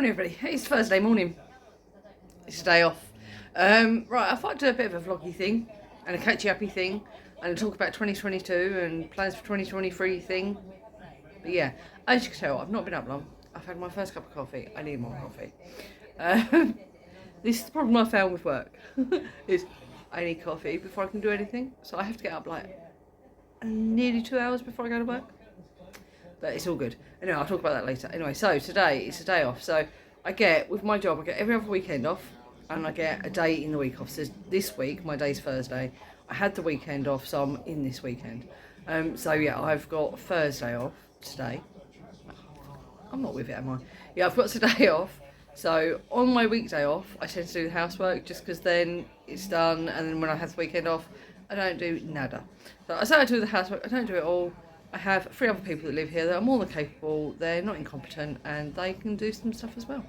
Morning everybody, it's Thursday morning, it's a day off. Right, I thought I'd do a bit of a vloggy thing and a catchy happy thing and talk about 2022 and plans for 2023 thing. But yeah, as you can tell, I've not been up long. I've had my first cup of coffee, I need more coffee. This is the problem I found with work, is I need coffee before I can do anything. So I have to get up like nearly 2 hours before I go to work. But it's all good. Anyway, I'll talk about that later. Anyway, so today it's a day off. So I get, with my job, I get every other weekend off and I get a day in the week off. So this week, my day's Thursday. I had the weekend off, so I'm in this weekend. So yeah, I've got Thursday off today. I'm not with it, am I? Yeah, I've got today off. So on my weekday off, I tend to do the housework just because then it's done. And then when I have the weekend off, I don't do nada. So I say I do the housework, I don't do it all. I have 3 other people that live here that are more than capable, they're not incompetent, and they can do some stuff as well.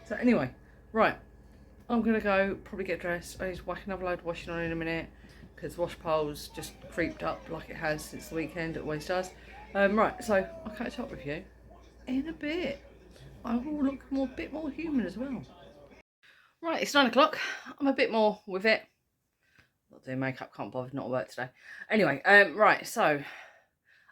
So anyway, right, I'm going to go probably get dressed. I need to whack another load of washing on in a minute, because the wash pole's just creeped up like it has since the weekend, it always does. Right, so I'll catch up with you in a bit. I will look a bit more human as well. Right, it's 9 o'clock, I'm a bit more with it. Not doing makeup, can't bother, not at work today. Anyway, right, so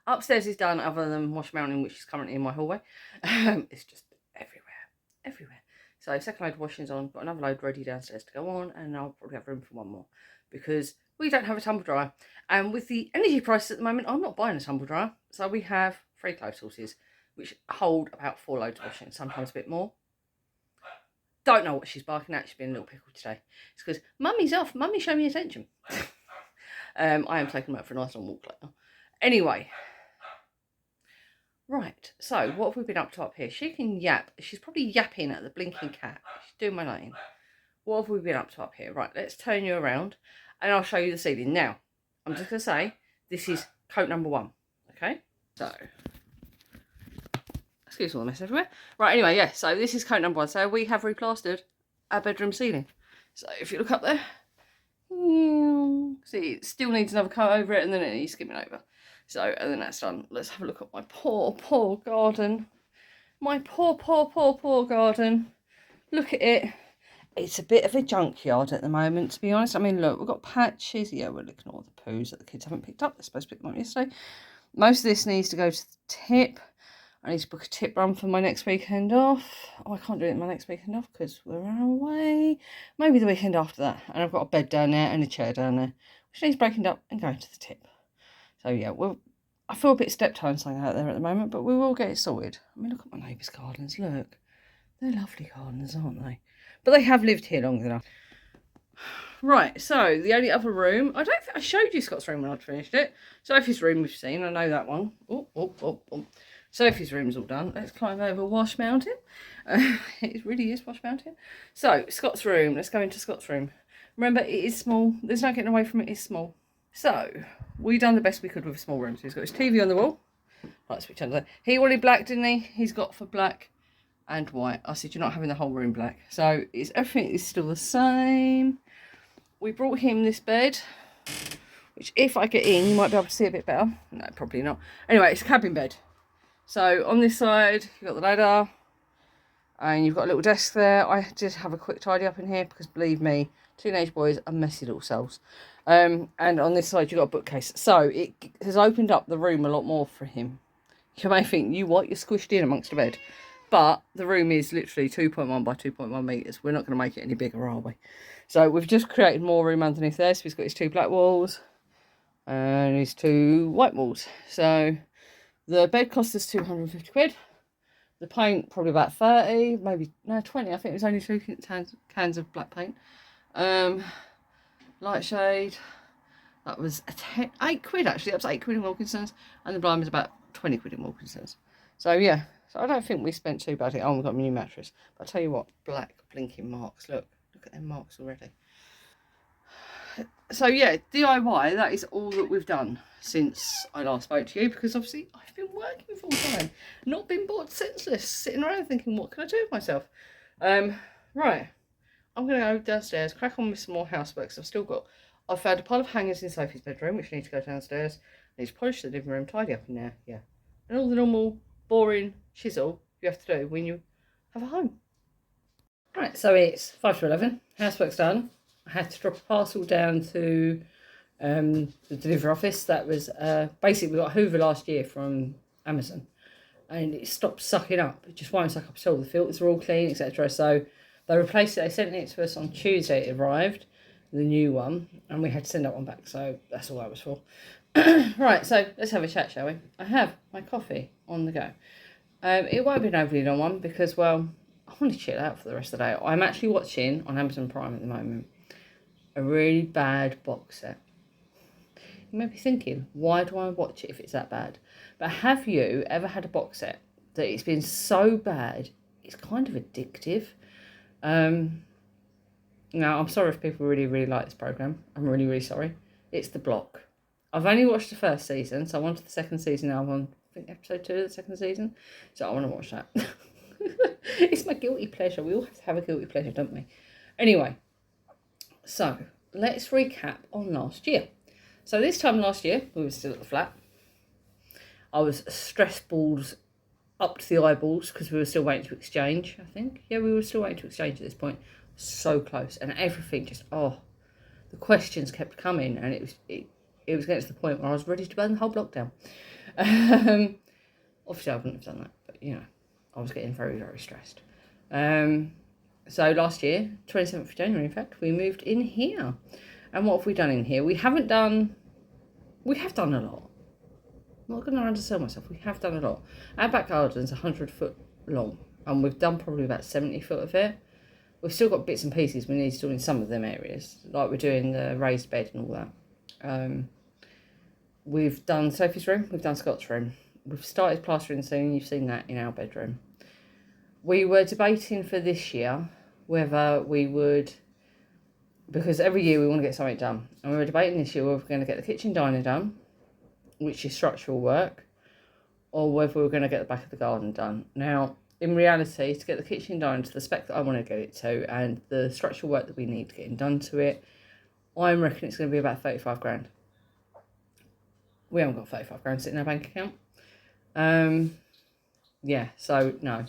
upstairs is done, other than wash mountain, which is currently in my hallway. It's just everywhere. So second load of washing's on, got another load ready downstairs to go on, and I'll probably have room for one more because we don't have a tumble dryer. And with the energy prices at the moment, I'm not buying a tumble dryer. So we have 3 clothes horses, which hold about 4 loads of washing, sometimes a bit more. Don't know what she's barking at. She's been a little pickle today. It's because Mummy's off. Mummy, show me attention. I am taking them out for a nice long walk later. Anyway. Right, so what have we been up to up here? She can yap. She's probably yapping at the blinking cat. She's doing my name. What have we been up to up here? Right, let's turn you around and I'll show you the ceiling. Now, I'm just going to say, this is coat number 1, okay? So, excuse all the mess everywhere. Right, anyway, yeah, so this is coat number 1. So we have replastered our bedroom ceiling. So if you look up there, see, it still needs another coat over it and then it needs skimming over. So, and then that's done. Let's have a look at my poor garden. My poor garden. Look at it. It's a bit of a junkyard at the moment, to be honest. I mean, look, we've got patches. Yeah, we'll ignore the poos that the kids haven't picked up. They're supposed to pick them up yesterday. Most of this needs to go to the tip. I need to book a tip run for my next weekend off. Oh, I can't do it my next weekend off because we're away. Maybe the weekend after that. And I've got a bed down there and a chair down there, which needs breaking up and going to the tip. So yeah, I feel a bit step-toeing something out there at the moment, but we will get it sorted. I mean, look at my neighbours' gardens, look. They're lovely gardens, aren't they? But they have lived here longer than I. Right, so the only other room, I don't think I showed you Scott's room when I'd finished it. Sophie's room we've seen, I know that one. Oh. Sophie's room's all done. Let's climb over Wash Mountain. It really is Wash Mountain. So, Scott's room, let's go into Scott's room. Remember, it is small. There's no getting away from it, it's small. So, we done the best we could with a small room. So he's got his TV on the wall. Right, switch on. He wanted black, didn't he? He's got for black and white. I said, you're not having the whole room black. So, everything is still the same. We brought him this bed, which if I get in, you might be able to see a bit better. No, probably not. Anyway, it's a cabin bed. So, on this side, you've got the ladder. And you've got a little desk there. I did have a quick tidy up in here because, believe me, teenage boys are messy little souls. And on this side, you've got a bookcase. So it has opened up the room a lot more for him. You may think, you're squished in amongst the bed. But the room is literally 2.1 by 2.1 metres. We're not going to make it any bigger, are we? So we've just created more room underneath there. So he's got his 2 black walls and his 2 white walls. So the bed cost us 250 quid. The paint, probably about 30, maybe, no, 20. I think it was only 2 cans of black paint. Light shade, that was 8 quid actually. That was 8 quid in Wilkinson's. And the blind was about 20 quid in Wilkinson's. So yeah, so I don't think we spent too badly. Oh, we've got a new mattress. But I'll tell you what, black blinking marks. Look at them marks already. So yeah, DIY, that is all that we've done since I last spoke to you, because obviously I've been working full time, not been bored senseless, sitting around thinking, what can I do with myself? Right, I'm going to go downstairs, crack on with some more housework. I've found a pile of hangers in Sophie's bedroom, which need to go downstairs. I need to polish the living room, tidy up in there, yeah. And all the normal, boring chisel you have to do when you have a home. Right, so it's 5 to 11. Housework's done. I had to drop a parcel down to the delivery office. That was basically, we got a Hoover last year from Amazon, and it stopped sucking up. It just won't suck up at all. The filters are all clean, etc. So they replaced it. They sent it to us on Tuesday. It arrived, the new one, and we had to send that one back. So that's all that was for. Right, so let's have a chat, shall we? I have my coffee on the go. It won't be an overly long one because, well, I want to chill out for the rest of the day. I'm actually watching on Amazon Prime at the moment a really bad box set. You may be thinking, why do I watch it if it's that bad? But have you ever had a box set that it's been so bad, it's kind of addictive? Now, I'm sorry if people really, really like this programme. I'm really, really sorry. It's The Block. I've only watched the first season, so I'm on to the second season now. I'm on, I think, episode 2 of the second season. So I want to watch that. It's my guilty pleasure. We all have a guilty pleasure, don't we? Anyway, so let's recap on last year. So this time last year, we were still at the flat. I was stress balls up to the eyeballs because we were still waiting to exchange, I think. Yeah, we were still waiting to exchange at this point. So close. And everything just, the questions kept coming, and it was getting to the point where I was ready to burn the whole block down. Obviously, I wouldn't have done that, but, I was getting very, very stressed. So last year, 27th of January, in fact, we moved in here. And what have we done in here? We have done a lot. I'm not going to undersell myself. We have done a lot. Our back garden's 100 foot long, and we've done probably about 70 foot of it. We've still got bits and pieces we need to do in some of them areas, like we're doing the raised bed and all that. We've done Sophie's room, we've done Scott's room. We've started plastering soon, you've seen that in our bedroom. We were debating for this year whether we would, because every year we want to get something done, and we were debating this year whether we're going to get the kitchen diner done, which is structural work, or whether we're going to get the back of the garden done. Now, in reality, to get the kitchen done to the spec that I want to get it to, and the structural work that we need to get done to it, I reckon it's going to be about 35 grand. We haven't got 35 grand sitting in our bank account. So no,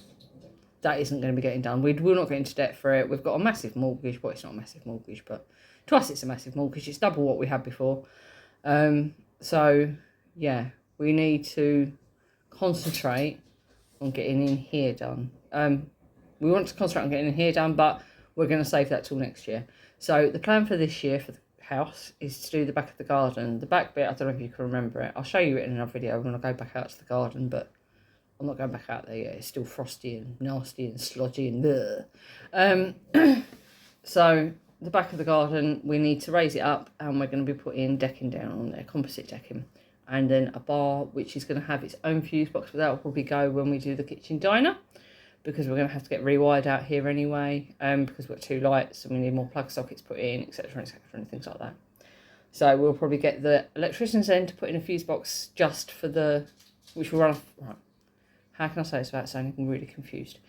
that isn't going to be getting done. We're not getting into debt for it. We've got a massive mortgage. Well, it's not a massive mortgage, but to us it's a massive mortgage. It's double what we had before. So yeah, we need to concentrate on getting in here done. We want to concentrate on getting in here done, but we're going to save that till next year. So the plan for this year for the house is to do the back of the garden. The back bit, I don't know if you can remember it. I'll show you it in another video when I go back out to the garden, but I'm not going back out there yet. It's still frosty and nasty and slodgy and bleh. So the back of the garden, we need to raise it up, and we're going to be putting decking down on there, composite decking. And then a bar, which is going to have its own fuse box, but that will probably go when we do the kitchen diner, because we're going to have to get rewired out here anyway, because we've got 2 lights and we need more plug sockets put in, etc., and things like that. So we'll probably get the electricians in to put in a fuse box just for which will run off, right, how can I say this without sounding really confused?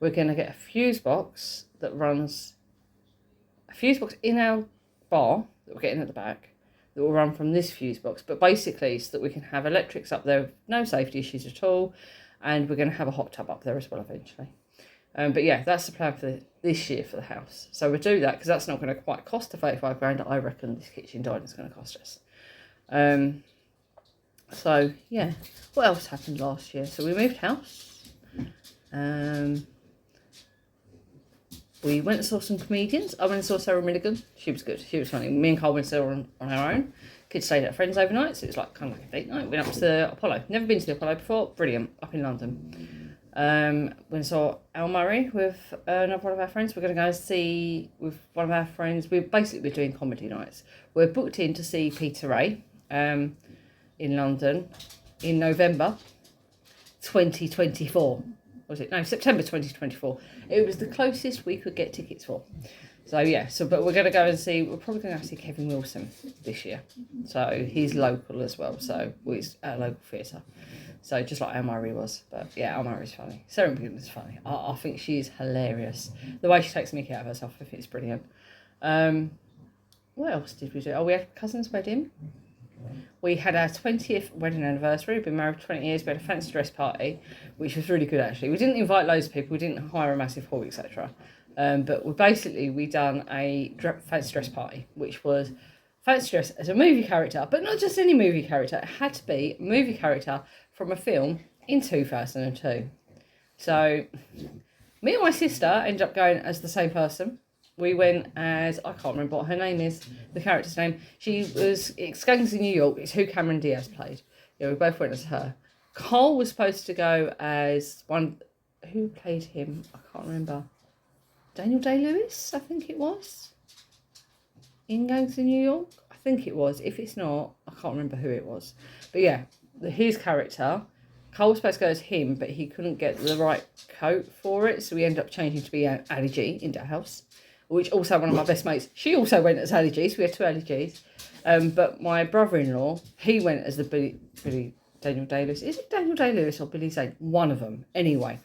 We're going to get a fuse box that runs, a fuse box in our bar that we're getting at the back, that will run from this fuse box, but basically so that we can have electrics up there with no safety issues at all, and we're going to have a hot tub up there as well eventually. But yeah, that's the plan for this year for the house. So we'll do that because that's not going to quite cost the 35 grand that I reckon this kitchen diner is going to cost us. So yeah, what else happened last year? So we moved house. We went and saw some comedians. I went and saw Sarah Milligan. She was good. She was funny. Me and Carl went and saw her on our own. Kids stayed at friends overnight, so it was like kind of like a date night. We went up to the Apollo. Never been to the Apollo before. Brilliant. Up in London. Went and saw Al Murray with another one of our friends. We're going to go see with one of our friends. We're basically doing comedy nights. We're booked in to see Peter Ray in London in November 2024. Was it? No, September 2024. It was the closest we could get tickets for. So yeah, but we're going to go and see, we're probably going to go see Kevin Wilson this year. So he's local as well, so he's at a local theatre. So just like Al Murray was. But yeah, Al Murray's funny. Sarah McGinn is funny. I think she's hilarious. The way she takes Mickey out of herself, I think it's brilliant. What else did we do? Oh, we had a cousin's wedding. We had our 20th wedding anniversary. We've been married for 20 years. We had a fancy dress party, which was really good actually. We didn't invite loads of people. We didn't hire a massive hall, etc. But we done a fancy dress party, which was fancy dress as a movie character, but not just any movie character. It had to be a movie character from a film in 2002. So me and my sister ended up going as the same person. We went as, I can't remember what her name is, the character's name. It's Gangs in New York. It's who Cameron Diaz played. Yeah, we both went as her. Cole was supposed to go as one, who played him? I can't remember. Daniel Day-Lewis, I think it was. In Gangs in New York? I think it was. If it's not, I can't remember who it was. But yeah, his character, Cole was supposed to go as him, but he couldn't get the right coat for it, so we ended up changing to be Ali G in that house, which also one of my best mates, she also went as Ali G, so we had two Ali Gs. But my brother-in-law, he went as the Billy Daniel Day-Lewis. Is it Daniel Day-Lewis or Billy Zane? One of them. Anyway,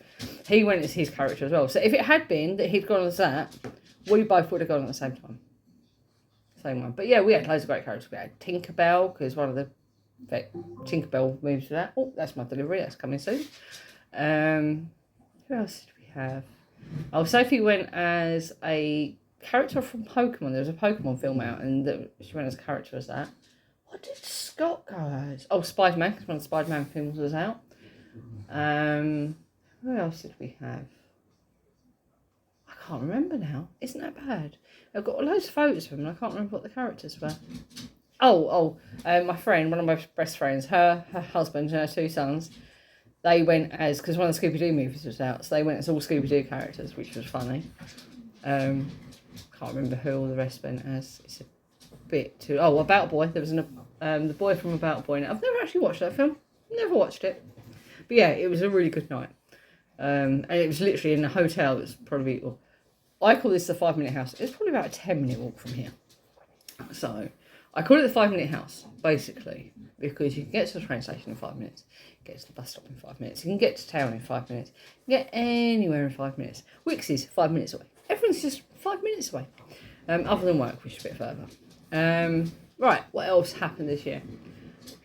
he went as his character as well. So if it had been that he'd gone as that, we both would have gone at the same time. Same one. But yeah, we had loads of great characters. We had Tinkerbell, because one of the Tinkerbell moves to that. Oh, that's my delivery. That's coming soon. Who else did we have? Oh, Sophie went as a character from Pokemon. There was a Pokemon film out, and she went as a character as that. What did Scott go as? Oh, Spider-Man, because one of the Spider-Man films was out. Who else did we have? I can't remember now. Isn't that bad? I've got loads of photos of them, and I can't remember what the characters were. My friend, one of my best friends, her husband and her two sons, they went as, because one of the Scooby-Doo movies was out, so they went as all Scooby-Doo characters, which was funny. Can't remember who all the rest went as. It's a bit too... Oh, About Boy. There was the boy from About Boy. I've never actually watched that film. Never watched it. But yeah, it was a really good night. And it was literally in a hotel. It was probably... Well, I call this the 5-minute house. It's probably about a 10-minute walk from here. So I call it the 5-minute house, basically, because you can get to the train station in 5 minutes, get to the bus stop in 5 minutes, you can get to town in 5 minutes, you can get anywhere in 5 minutes. Wix is 5 minutes away. Everyone's just 5 minutes away, other than work, which is a bit further. Right, what else happened this year?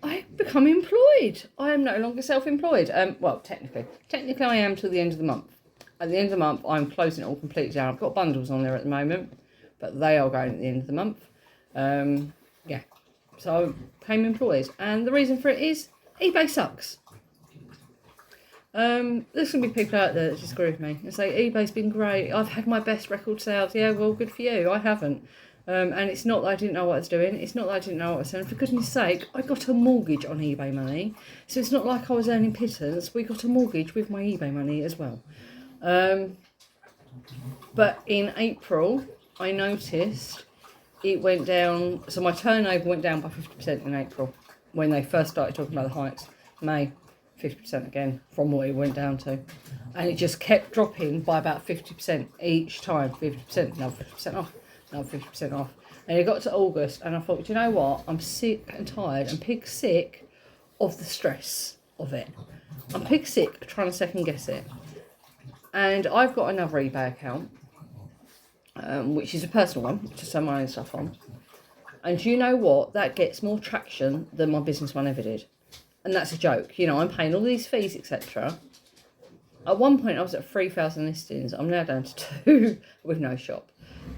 I've become employed. I am no longer self-employed. Well, technically I am till the end of the month. At the end of the month, I'm closing it all completely down. I've got bundles on there at the moment, but they are going at the end of the month. Yeah, so I became employed, and the reason for it is eBay sucks. There's going to be people out there that disagree with me and say eBay's been great, I've had my best record sales. Yeah, well, good for you. I haven't. And it's not that I didn't know what I was doing. It's not that I didn't know what I was doing. For goodness sake, I got a mortgage on eBay money, so it's not like I was earning pittance. We got a mortgage with my eBay money as well. But in April, I noticed it went down. So my turnover went down by 50% in April when they first started talking about the hikes. May, 50% again from what it went down to. And it just kept dropping by about 50% each time. 50%, now 50% off, now 50% off. And it got to August, and I thought, do you know what? I'm sick and tired and pig sick of the stress of it. I'm pig sick trying to second guess it. And I've got another eBay account, which is a personal one, to sell my own stuff on. And you know what? That gets more traction than my business one ever did. And that's a joke. You know, I'm paying all these fees, etc. At one point, I was at 3,000 listings. I'm now down to 2 with no shop.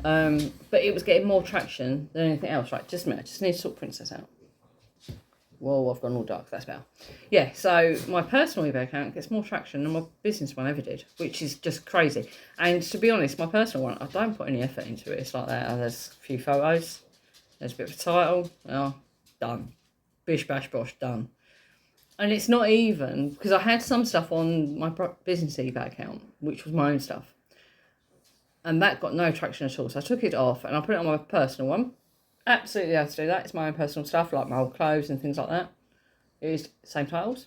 But it was getting more traction than anything else. Right, just a minute. I just need to sort Princess out. Whoa, I've gone all dark. That's better. Yeah, so my personal eBay account gets more traction than my business one ever did, which is just crazy. And to be honest, my personal one, I don't put any effort into it. It's like that. There's a few photos. There's a bit of a title. Oh, done. Bish, bash, bosh, done. And it's not even, because I had some stuff on my business eBay account, which was my own stuff. And that got no traction at all. So I took it off and I put it on my personal one. Absolutely have to do that. It's my own personal stuff, like my old clothes and things like that. Used same titles,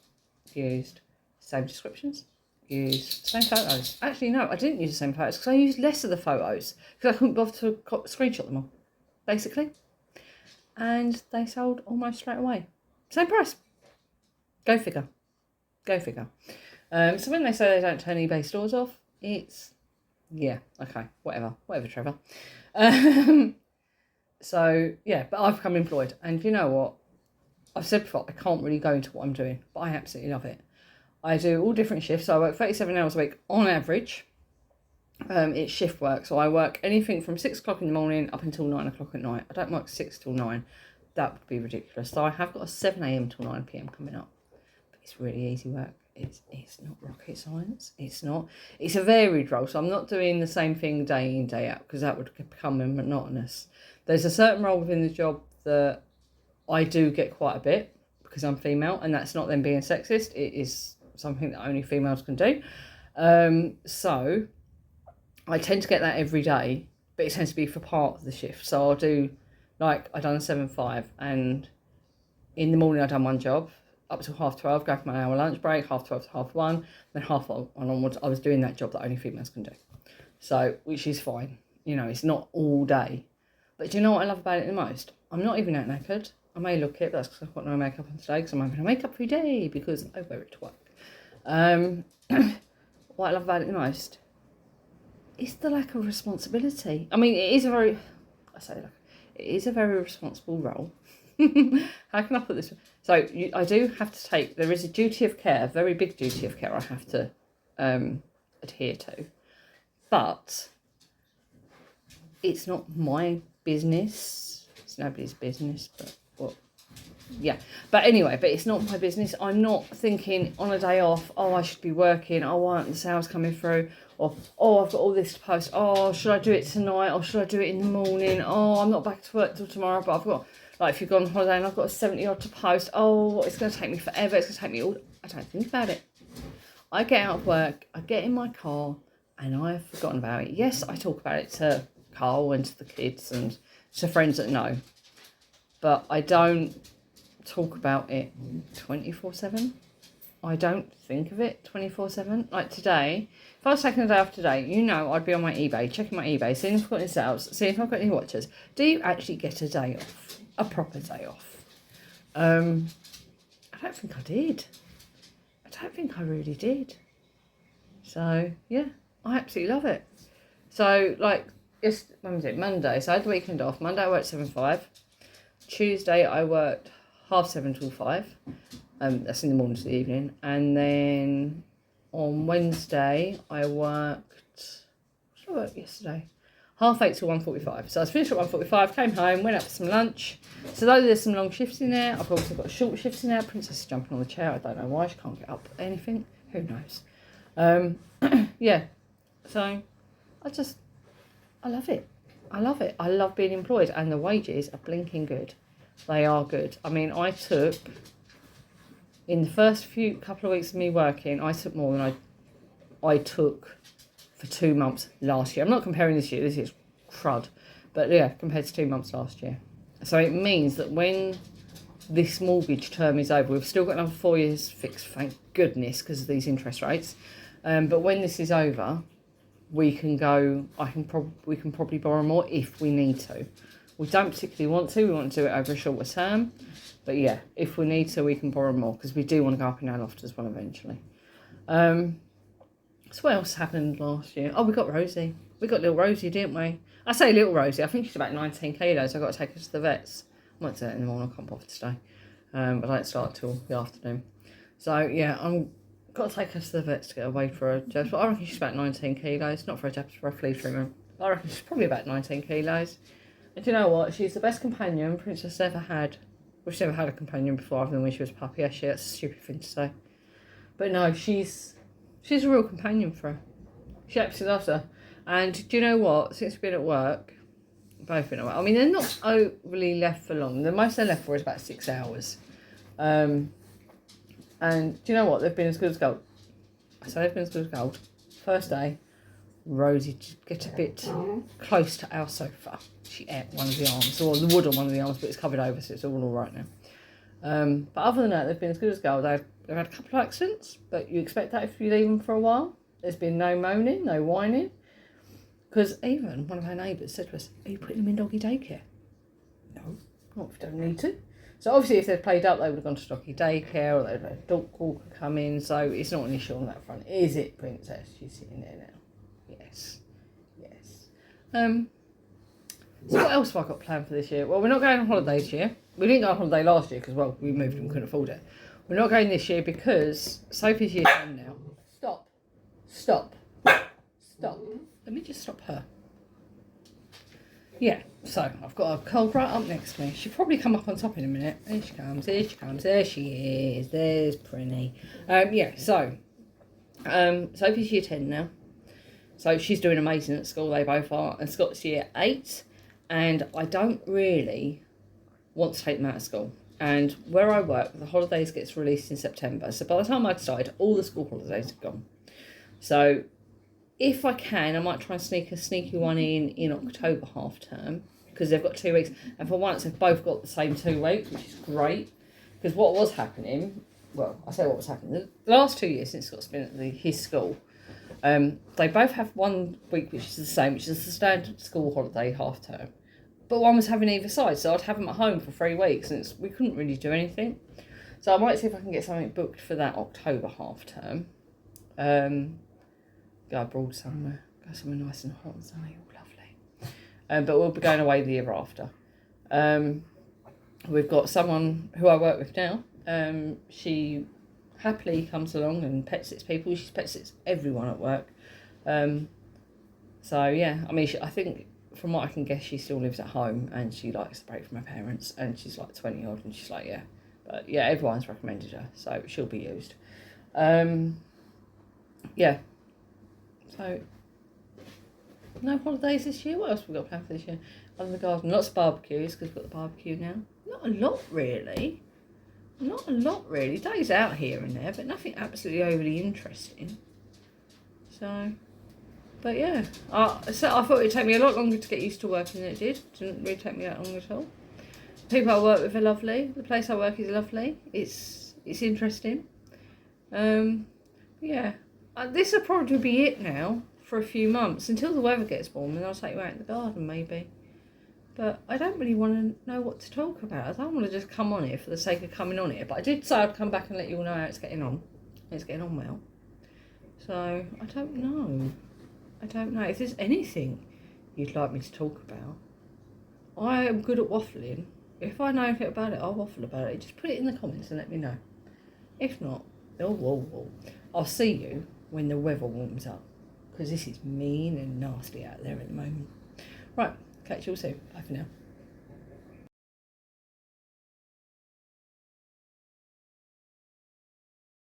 used same descriptions, used same photos. Actually, no, I didn't use the same photos because I used less of the photos because I couldn't bother to screenshot them all, basically. And they sold almost straight away. Same price. Go figure. Go figure. So when they say they don't turn eBay stores off, it's, yeah, okay, whatever, Trevor. So, yeah, but I've become employed. And you know what? I've said before, I can't really go into what I'm doing, but I absolutely love it. I do all different shifts. So I work 37 hours a week on average. It's shift work, so I work anything from 6 o'clock in the morning up until 9 o'clock at night. I don't work 6 till 9. That would be ridiculous. So I have got a 7 a.m. till 9 p.m. coming up. But it's really easy work. It's not rocket science. It's not. It's a varied role, so I'm not doing the same thing day in, day out, because that would become monotonous. There's a certain role within the job that I do get quite a bit because I'm female, and that's not them being sexist. It is something that only females can do. So I tend to get that every day, but it tends to be for part of the shift. So I'll do, like, I done a 7-5, and in the morning I done one job up till 12:30, go for my hour lunch break, 12:30 to 1:30, then 1:30 onwards I was doing that job that only females can do. So, which is fine. You know, it's not all day. But do you know what I love about it the most? I'm not even that knackered. I may look it, but that's because I've got no makeup on today, because I'm having a makeup free day because I wear it to work. What I love about it the most is the lack of responsibility. I mean, it is a very responsible role. How can I put this? So I do have to take, there is a duty of care, a very big duty of care I have to adhere to. But it's not my business. It's nobody's business, but well, yeah. But anyway, but it's not my business. I'm not thinking on a day off, oh, I should be working. Oh, why aren't the sales coming through? Or, oh, I've got all this to post. Oh, should I do it tonight? Or should I do it in the morning? Oh, I'm not back to work till tomorrow, but I've got, like, if you've gone on holiday and I've got 70 odd to post. Oh, it's going to take me forever. It's going to take me all. I don't think about it. I get out of work, I get in my car, and I've forgotten about it. Yes, I talk about it to Carl and to the kids and to friends that know. But I don't talk about it 24/7. I don't think of it 24/7. Like today, if I was taking a day off today, you know, I'd be on my eBay, checking my eBay, seeing if I've got any sales, seeing if I've got any watches. Do you actually get a day off? A proper day off? I don't think I did. I don't think I really did. So, yeah, I absolutely love it. So, like, when was it? Monday. So I had the weekend off. Monday I worked 7-5. Tuesday I worked 7:30 till 5. That's in the morning to the evening. And then on Wednesday I worked, what did I work yesterday? 8:30 till 1:45. So I was finished at 1:45, came home, went out for some lunch. So though there's some long shifts in there, I've also got short shifts in there. Princess is jumping on the chair. I don't know why. She can't get up anything. Who knows? Yeah. So I love it. I love it. I love being employed, and the wages are blinking good. They are good. I mean, I took, in the first couple of weeks of me working, I took more than I took for 2 months last year. I'm not comparing this year. This is crud. But yeah, compared to 2 months last year. So it means that when this mortgage term is over, we've still got another 4 years fixed, thank goodness, because of these interest rates. But when this is over, we can probably borrow more if we need to. We don't particularly want to. We want to do it over a shorter term. But yeah, if we need to, we can borrow more, because we do want to go up in our loft as well eventually. So what else happened last year? Oh, we got Rosie. We got little Rosie, didn't we? I say little Rosie. I think she's about 19 kilos. I've got to take her to the vets. I might do that in the morning. I can't bother today. I don't start till the afternoon. So yeah, got to take her to the vets to get her weighed for a jab. But I reckon she's about 19 kilos. Not for a jab, for a flea treatment. I reckon she's probably about 19 kilos. And do you know what? She's the best companion Princess ever had. Well, she's never had a companion before, other than when she was a puppy. Actually, that's a stupid thing to say. But no, she's a real companion for her. She absolutely loves her. And do you know what? Since we've been at work, both been at work. I mean, they're not overly left for long. The most they're left for is about 6 hours. And do you know what? They've been as good as gold. I say they've been as good as gold. First day, Rosie did get a bit close to our sofa. She ate one of the arms, or the wood on one of the arms, but it's covered over, so it's all right now. But other than that, they've been as good as gold. They've had a couple of accidents, but you expect that if you leave them for a while. There's been no moaning, no whining. Because even one of our neighbours said to us, are you putting them in doggy daycare? No, not if you don't need to. So obviously if they'd played up, they would have gone to doggy daycare, or they'd had a dog walker come in. So it's not an issue on that front. Is it, Princess? She's sitting there now. Yes. So what else have I got planned for this year? Well, we're not going on holiday this year. We didn't go on holiday last year because, well, we moved and couldn't afford it. We're not going this year because Sophie's year 10 now. Stop. Let me just stop her. Yeah, so I've got a cold right up next to me. She'll probably come up on top in a minute. There she comes, there she comes, there she is. There's Prinny. Yeah, so Sophie's year 10 now. So she's doing amazing at school, they both are. And Scott's year 8. And I don't really want to take them out of school. And where I work, the holidays gets released in September. So by the time I've started, all the school holidays are gone. So if I can, I might try and sneak a sneaky one in October half term. Because they've got 2 weeks. And for once, they've both got the same 2 weeks, which is great. Because what was happening, well, I say what was happening. The last 2 years since Scott's been at his school, they both have 1 week which is the same, which is the standard school holiday half term. But one was having either side, so I'd have them at home for 3 weeks, and we couldn't really do anything. So I might see if I can get something booked for that October half term. Go abroad somewhere, go somewhere nice and hot and sunny, all lovely. But we'll be going away the year after. We've got someone who I work with now. She happily comes along and pet sits people. She pet sits everyone at work. So yeah, I mean, I think from what I can guess, she still lives at home and she likes to break from her parents. And she's like 20 odd, and she's like, yeah, but yeah, everyone's recommended her, so she'll be used. Yeah. So no holidays this year. What else have we got planned for this year? Other than the garden, lots of barbecues because we've got the barbecue now. Not a lot really. Not a lot really. Days out here and there, but nothing absolutely overly interesting. So, but yeah, so I thought it'd take me a lot longer to get used to working than it did. Didn't really take me that long at all. The people I work with are lovely. The place I work is lovely. It's interesting. Yeah, this will probably be it now for a few months until the weather gets warm, and I'll take you out in the garden maybe. But I don't really want to know what to talk about. I don't want to just come on here for the sake of coming on here. But I did say I'd come back and let you all know how it's getting on. It's getting on well. So, I don't know. I don't know. If there's anything you'd like me to talk about, I am good at waffling. If I know anything about it, I'll waffle about it. Just put it in the comments and let me know. If not, I'll see you when the weather warms up. Because this is mean and nasty out there at the moment. Right. Catch you all soon. Bye for now.